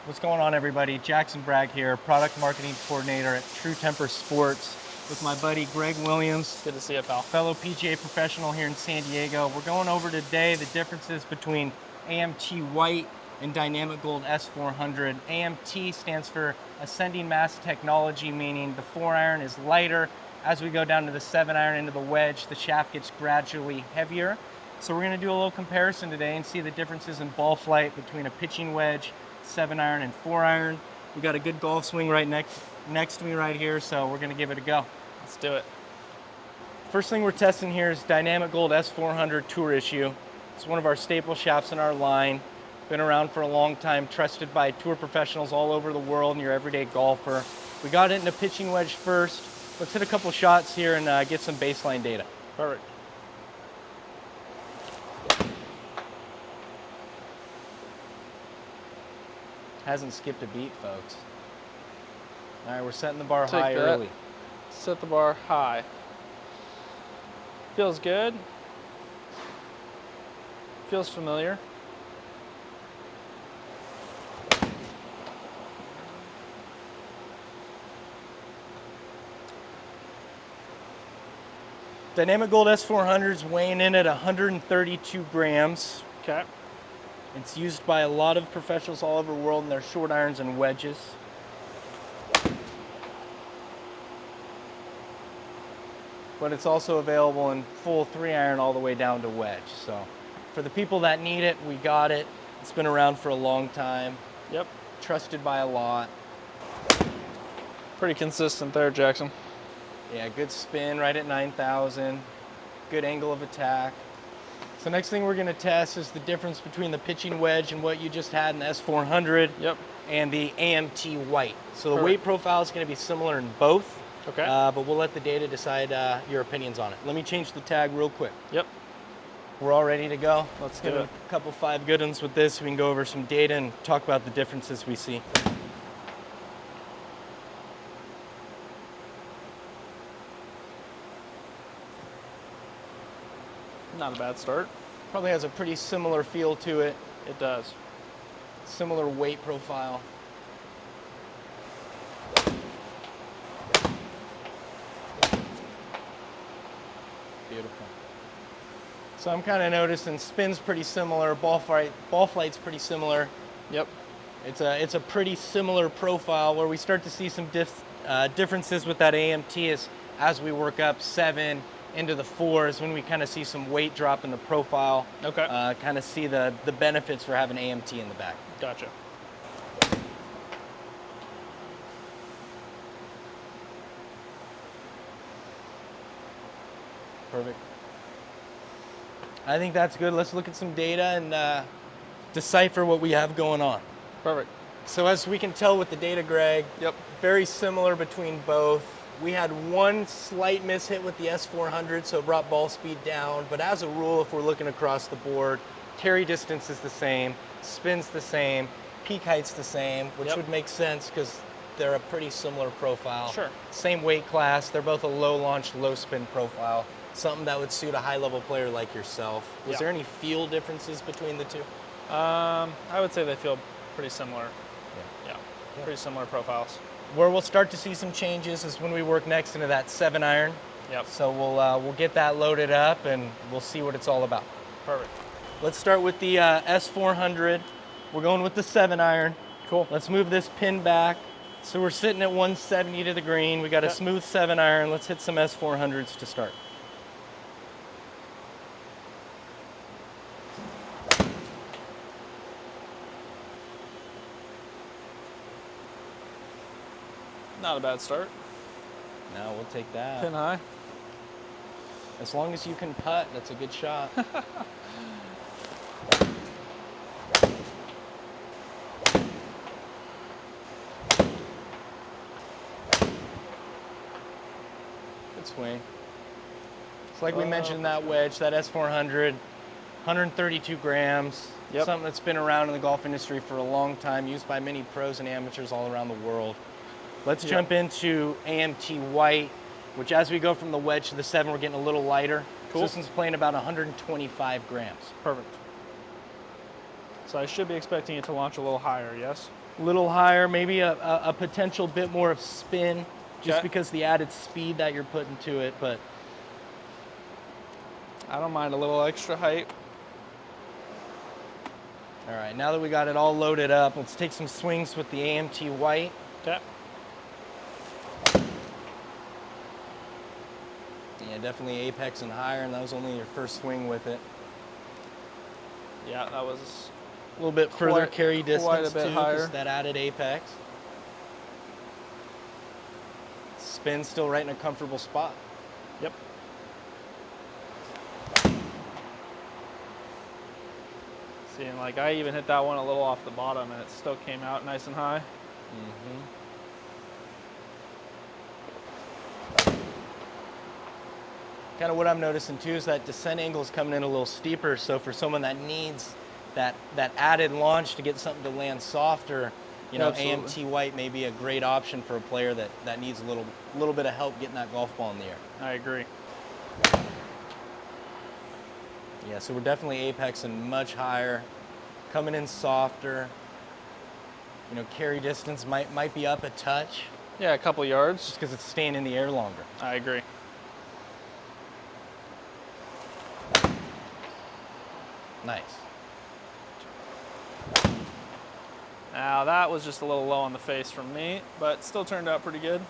What's going on, everybody? Jackson Bragg here, product marketing coordinator at True Temper Sports with my buddy Greg Williams. Good to see you, pal. Fellow PGA professional here in San Diego. We're going over today the differences between AMT White and Dynamic Gold S400. AMT stands for Ascending Mass Technology, meaning the 4-iron is lighter. As we go down to the 7-iron into the wedge, the shaft gets gradually heavier. So we're going to do a little comparison today and see the differences in ball flight between a pitching wedge, 7-iron and 4-iron. We got a good golf swing right next to me right here, so we're going to give it a go. Let's do it. First thing we're testing here is Dynamic Gold S400 Tour Issue. It's one of our staple shafts in our line. Been around for a long time, trusted by tour professionals all over the world and your everyday golfer. We got it in a pitching wedge first. Let's hit a couple shots here and get some baseline data. Perfect. Hasn't skipped a beat, folks. All right, we're setting the bar Take high that. early. Set the bar high. Feels good. Feels familiar. Dynamic Gold S400 is weighing in at 132 grams. Okay. It's used by a lot of professionals all over the world in their short irons and wedges. But it's also available in full 3-iron all the way down to wedge. So for the people that need it, we got it. It's been around for a long time. Yep. Trusted by a lot. Pretty consistent there, Jackson. Yeah, good spin right at 9,000. Good angle of attack. So next thing we're gonna test is the difference between the pitching wedge and what you just had in the S400 Yep. and the AMT White. So the Perfect. weight profile is gonna be similar in both, Okay. but we'll let the data decide your opinions on it. Let me change the tag real quick. Yep. We're all ready to go. Let's Give do it it. a couple 5 good ones with this. We can go over some data and talk about the differences we see. Not a bad start. Probably has a pretty similar feel to it, It does. similar weight profile. Beautiful. So I'm kind of noticing spin's pretty similar, ball flight's pretty similar. Yep. It's a pretty similar profile. Where we start to see some differences with that AMT is as we work up 7 into the 4s when we kind of see some weight drop in the profile. Okay. Kind of see the benefits for having AMT in the back. Gotcha. Perfect. I think that's good. Let's look at some data and decipher what we have going on. Perfect. So as we can tell with the data, Greg, Yep. very similar between both. We had one slight miss hit with the S400, so it brought ball speed down. But as a rule, if we're looking across the board, carry distance is the same, spin's the same, peak height's the same, which Yep. would make sense because they're a pretty similar profile. Sure. Same weight class. They're both a low launch, low spin profile. Something that would suit a high level player like yourself. Was Yeah. there any feel differences between the two? I would say they feel pretty similar. Yeah. Yeah. Pretty similar profiles. Where we'll start to see some changes is when we work next into that 7-iron. Yep. So we'll get that loaded up and we'll see what it's all about. Perfect. Let's start with the S400. We're going with the 7-iron. Cool. Let's move this pin back. So we're sitting at 170 to the green. We got a Okay. smooth 7-iron. Let's hit some S400s to start. Not a bad start. Now we'll take that. Pin high. As long as you can putt, that's a good shot. Good swing. It's like we mentioned that wedge, that S400, 132 grams. Yep. Something that's been around in the golf industry for a long time, used by many pros and amateurs all around the world. Let's jump into AMT White, which as we go from the wedge to the 7, we're getting a little lighter. Cool. So this one's playing about 125 grams. Perfect. So I should be expecting it to launch a little higher, yes? a little higher, maybe a potential bit more of spin, just Okay. because the added speed that you're putting to it, but I don't mind a little extra height. all right, now that we got it all loaded up, let's take some swings with the AMT White. Okay. Yeah, definitely apex and higher, and that was only your first swing with it. Yeah, that was A little bit further carry distance quite a bit too, higher. because that added apex. Spin still right in a comfortable spot. Yep. See, and like I even hit that one a little off the bottom and it still came out nice and high. Kind of what I'm noticing too is that descent angle is coming in a little steeper. So for someone that needs that added launch to get something to land softer, you know, Absolutely. AMT White may be a great option for a player that needs a little bit of help getting that golf ball in the air. I agree. Yeah, so we're definitely apexing much higher, coming in softer. You know, carry distance might be up a touch Yeah, a couple yards. just because it's staying in the air longer. I agree. Nice. Now that was just a little low on the face from me, but still turned out pretty good.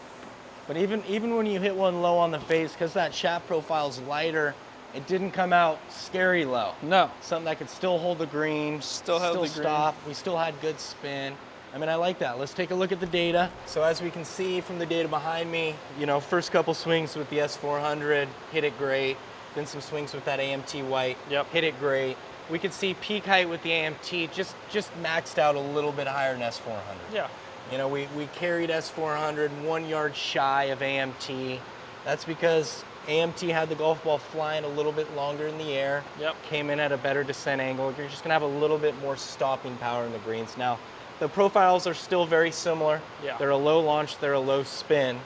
But even when you hit one low on the face, because that shaft profile is lighter, it didn't come out scary low. No. Something that could still hold the green, Still held the green. stop. We still had good spin. I mean, I like that. Let's take a look at the data. So as we can see from the data behind me, you know, first couple swings with the S400, hit it great. Then some swings with that AMT White, Yep. hit it great. We could see peak height with the AMT just maxed out a little bit higher than S400. Yeah. You know, we carried S400 1 yard shy of AMT. That's because AMT had the golf ball flying a little bit longer in the air. Yep. Came in at a better descent angle. You're just gonna have a little bit more stopping power in the greens. Now, the profiles are still very similar. Yeah. They're a low launch, they're a low spin,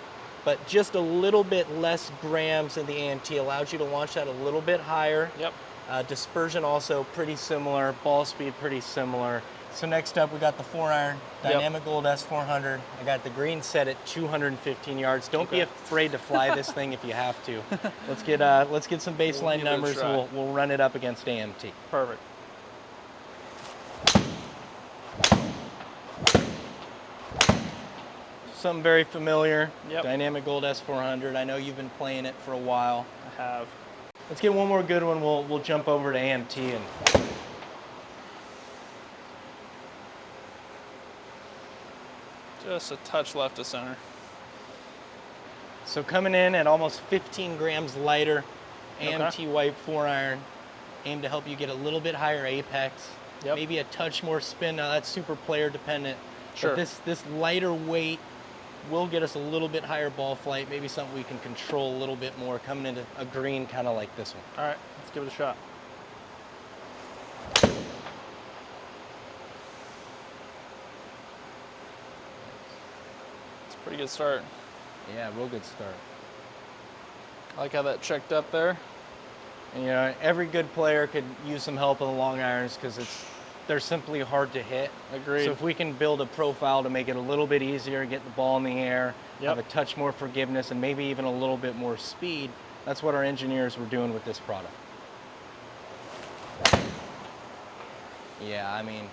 but just a little bit less grams in the AMT allows you to launch that a little bit higher. Yep. Dispersion also pretty similar, ball speed pretty similar. So next up we got the 4-iron Dynamic Gold S400. I got the green set at 215 yards. Don't be Okay. afraid to fly this thing if you have to. Let's get some baseline give it a numbers. try. We'll run it up against AMT. Perfect. Something very familiar. Yep. Dynamic Gold S400. I know you've been playing it for a while. I have. Let's get one more good one. We'll jump over to AMT and Just a touch left of center. so coming in at almost 15 grams lighter, Okay. AMT White 4-iron, aimed to help you get a little bit higher apex, Yep. maybe a touch more spin. Now that's super player dependent. Sure. But this lighter weight will get us a little bit higher ball flight, maybe something we can control a little bit more coming into a green kind of like this one. All right, let's give it a shot. It's a pretty good start. Yeah, real good start. I like how that checked up there. And, you know, every good player could use some help on the long irons because they're simply hard to hit. Agreed. So if we can build a profile to make it a little bit easier, get the ball in the air, Yep. have a touch more forgiveness, and maybe even a little bit more speed, that's what our engineers were doing with this product. Yeah, I mean,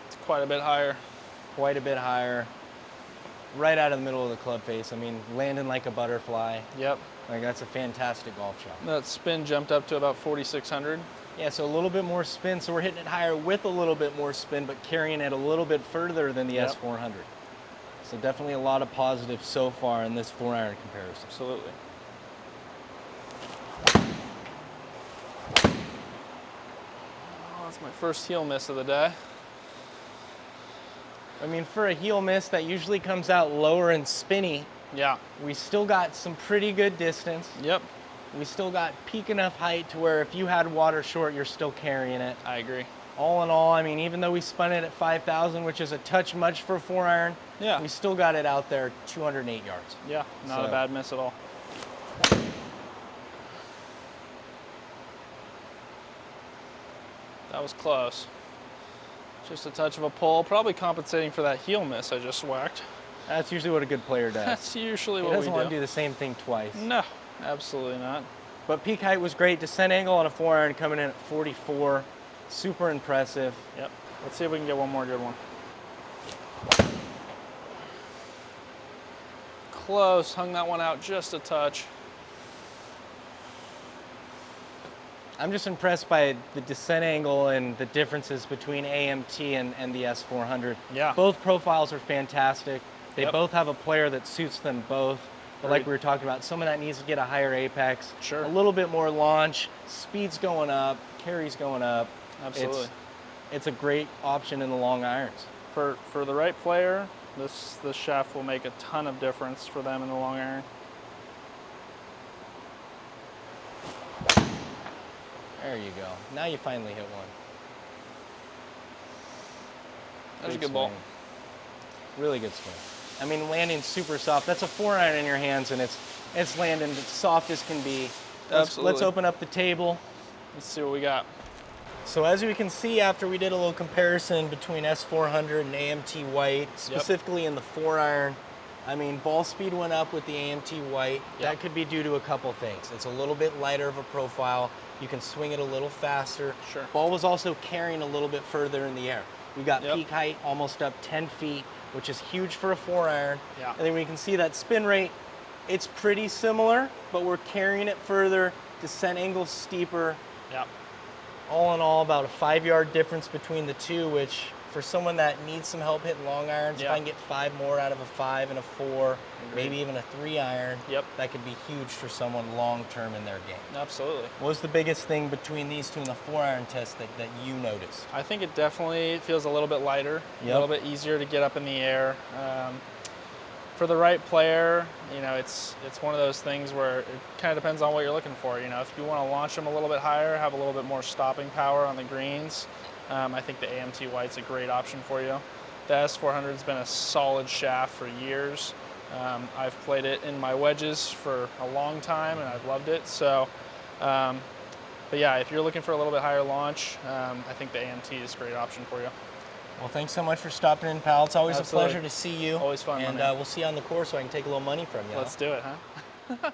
It's quite a bit higher. quite a bit higher, right out of the middle of the club face. I mean, landing like a butterfly. Yep. Like, that's a fantastic golf shot. That spin jumped up to about 4,600. Yeah, so a little bit more spin. So we're hitting it higher with a little bit more spin, but carrying it a little bit further than the Yep. S400. So definitely a lot of positives so far in this 4-iron comparison. Absolutely. Oh, that's my first heel miss of the day. I mean, for a heel miss that usually comes out lower and spinny, Yeah. we still got some pretty good distance. Yep. We still got peak enough height to where if you had water short, you're still carrying it. I agree. All in all, I mean, even though we spun it at 5,000, which is a touch much for a 4-iron, Yeah. we still got it out there 208 yards. Yeah, not a So- bad miss at all. That was close. Just a touch of a pull, probably compensating for that heel miss I just whacked. That's usually what a good player does. That's usually He what we doesn't want to do. do the same thing twice. No, absolutely not. But peak height was great. Descent angle on a 4-iron coming in at 44. Super impressive. Yep. Let's see if we can get one more good one. Close, hung that one out just a touch. I'm just impressed by the descent angle and the differences between AMT and the S400. Yeah. Both profiles are fantastic. They Yep. both have a player that suits them both. But like Agreed. we were talking about, some of that needs to get a higher apex. Sure. A little bit more launch, speed's going up, carry's going up. Absolutely. It's a great option in the long irons. For the right player, this shaft will make a ton of difference for them in the long iron. There you go. Now you finally hit one. That's a Great good ball. swing. Really good swing. I mean, landing super soft. That's a 4-iron in your hands, and it's landing as soft as can be. Let's Absolutely. open up the table. Let's see what we got. So as we can see, after we did a little comparison between S400 and AMT White, specifically in the 4-iron, I mean, ball speed went up with the AMT White. Yep. That could be due to a couple things. It's a little bit lighter of a profile. You can swing it a little faster. Sure. Ball was also carrying a little bit further in the air. We got Yep. peak height almost up 10 feet, which is huge for a 4-iron. Yeah. And then we can see that spin rate, it's pretty similar, but we're carrying it further. Descent angle's steeper. Yeah. All in all, about a 5-yard difference between the two, which for someone that needs some help hitting long irons, if Yeah. I can get 5 more out of a 5 and a 4, Agreed. maybe even a 3-iron, Yep. that could be huge for someone long-term in their game. Absolutely. What was the biggest thing between these two in the 4-iron test that you noticed? I think it definitely feels a little bit lighter, Yep. a little bit easier to get up in the air. For the right player, you know, it's one of those things where it kind of depends on what you're looking for. You know, if you want to launch them a little bit higher, have a little bit more stopping power on the greens, I think the AMT White's a great option for you. The S400's been a solid shaft for years. I've played it in my wedges for a long time, and I've loved it. So, but yeah, if you're looking for a little bit higher launch, I think the AMT is a great option for you. Well, thanks so much for stopping in, pal. It's always Absolutely. a pleasure to see you. Always fun, my And man. we'll see you on the course so I can take a little money from you. Let's do it, huh?